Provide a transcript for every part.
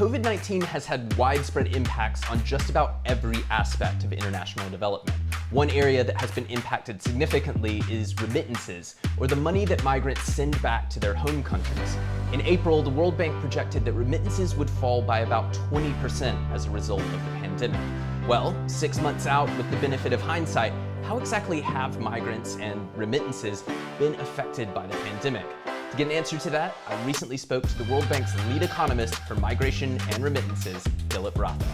COVID-19 has had widespread impacts on just about every aspect of international development. One area that has been impacted significantly is remittances, or the money that migrants send back to their home countries. In April, the World Bank projected that remittances would fall by about 20% as a result of the pandemic. Well, 6 months out, with the benefit of hindsight, how exactly have migrants and remittances been affected by the pandemic? To get an answer to that, I recently spoke to the World Bank's lead economist for migration and remittances, Dilip Ratha.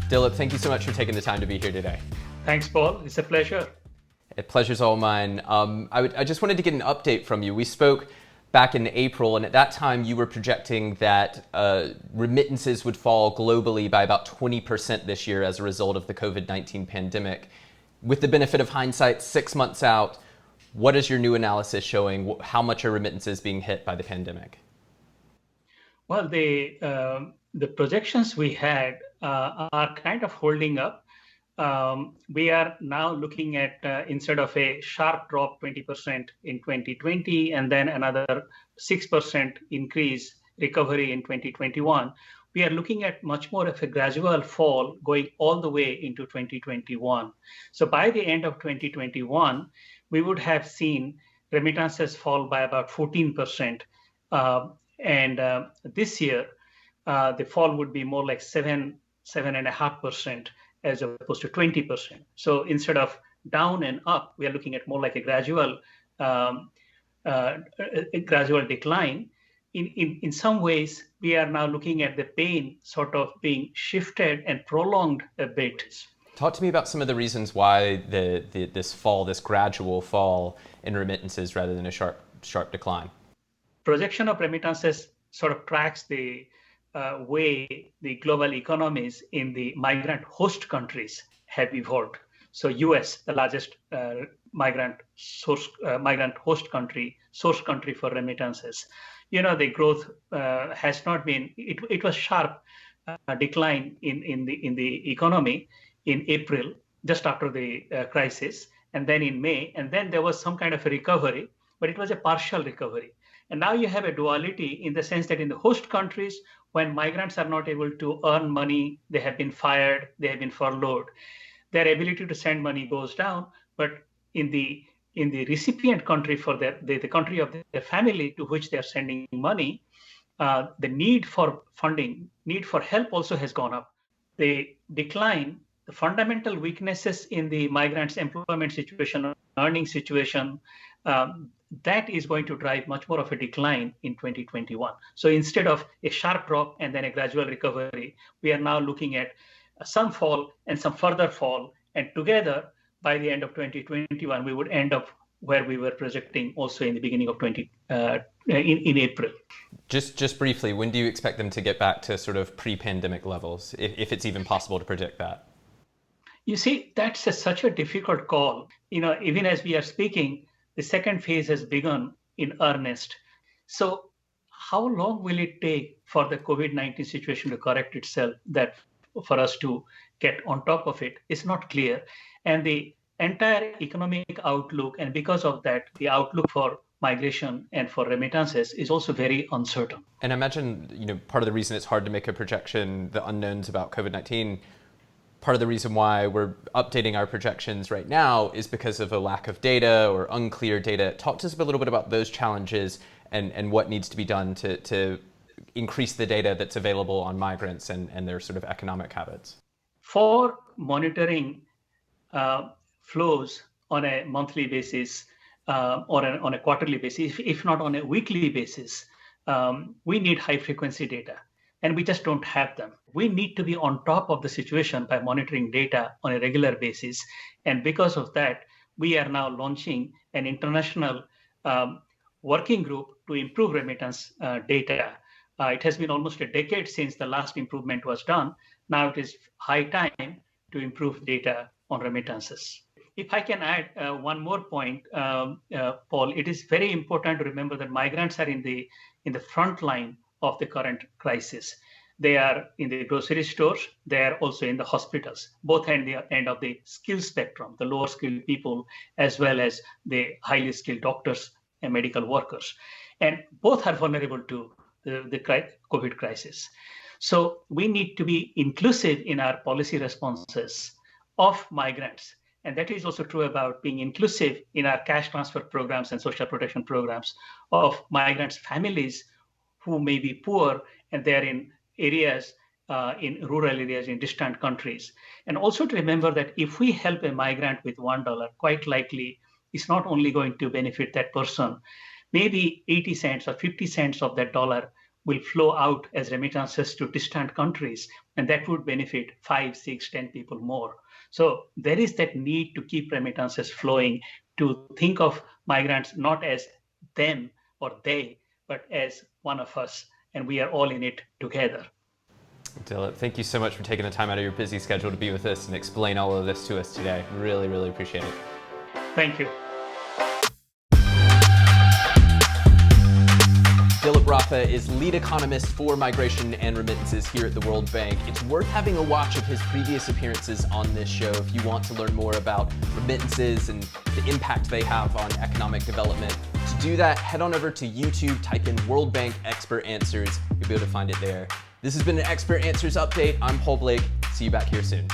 Dilip, thank you so much for taking the time to be here today. Thanks, Paul. It's a pleasure. Pleasure's all mine. I just wanted to get an update from you. We spoke back in April, and at that time you were projecting that remittances would fall globally by about 20% this year as a result of the COVID-19 pandemic. With the benefit of hindsight, 6 months out, what is your new analysis showing? How much are remittances being hit by the pandemic? Well, the projections we had are kind of holding up. We are now looking at, instead of a sharp drop 20% in 2020 and then another 6% increase recovery in 2021, we are looking at much more of a gradual fall going all the way into 2021. So by the end of 2021, we would have seen remittances fall by about 14%. And this year, the fall would be more like 7.5%. as opposed to 20%. So instead of down and up, we are looking at more like a gradual decline. In some ways, we are now looking at the pain sort of being shifted and prolonged a bit. Talk to me about some of the reasons why this gradual fall in remittances rather than a sharp decline. Projection of remittances sort of tracks the way the global economies in the migrant host countries have evolved. So U.S., the largest migrant host country, source country for remittances. The growth has not been, it was sharp decline in the economy in April, just after the crisis, and then in May, and then there was some kind of a recovery, but it was a partial recovery. And now you have a duality in the sense that in the host countries, when migrants are not able to earn money, they have been fired, they have been furloughed, their ability to send money goes down. But in the recipient country, for the country of their family to which they are sending money, the need for funding, need for help also has gone up. The decline, the fundamental weaknesses in the migrants' employment situation, earning situation, that is going to drive much more of a decline in 2021. So instead of a sharp drop and then a gradual recovery, we are now looking at some fall and some further fall. And together, by the end of 2021, we would end up where we were projecting also in the beginning of in April. Just briefly, when do you expect them to get back to sort of pre-pandemic levels, if it's even possible to predict that? You see, that's such a difficult call. Even as we are speaking, the second phase has begun in earnest. So how long will it take for the COVID-19 situation to correct itself, that for us to get on top of it is not clear. And the entire economic outlook, and because of that, the outlook for migration and for remittances is also very uncertain. And I imagine, part of the reason it's hard to make a projection, the unknowns about COVID-19, part of the reason why we're updating our projections right now is because of a lack of data or unclear data. Talk to us a little bit about those challenges and what needs to be done to increase the data that's available on migrants and their sort of economic habits. For monitoring flows on a monthly basis or on a quarterly basis, if not on a weekly basis, we need high frequency data. And we just don't have them. We need to be on top of the situation by monitoring data on a regular basis. And because of that, we are now launching an international working group to improve remittance data. It has been almost a decade since the last improvement was done. Now it is high time to improve data on remittances. If I can add one more point, Paul, it is very important to remember that migrants are in the front line of the current crisis. They are in the grocery stores, they are also in the hospitals, both at the end of the skill spectrum, the lower skilled people, as well as the highly skilled doctors and medical workers. And both are vulnerable to the COVID crisis. So we need to be inclusive in our policy responses of migrants. And that is also true about being inclusive in our cash transfer programs and social protection programs of migrants' families who may be poor and they're in areas, in rural areas, in distant countries. And also to remember that if we help a migrant with $1, quite likely it's not only going to benefit that person, maybe 80 cents or 50 cents of that dollar will flow out as remittances to distant countries, and that would benefit 5, 6, 10 people more. So there is that need to keep remittances flowing, to think of migrants not as them or they, but as one of us, and we are all in it together. Dilip, thank you so much for taking the time out of your busy schedule to be with us and explain all of this to us today. Really, really appreciate it. Thank you. Dilip Rafa is lead economist for migration and remittances here at the World Bank. It's worth having a watch of his previous appearances on this show if you want to learn more about remittances and the impact they have on economic development. To do that, head on over to YouTube, type in World Bank Expert Answers. You'll be able to find it there. This has been an Expert Answers update. I'm Paul Blake. See you back here soon.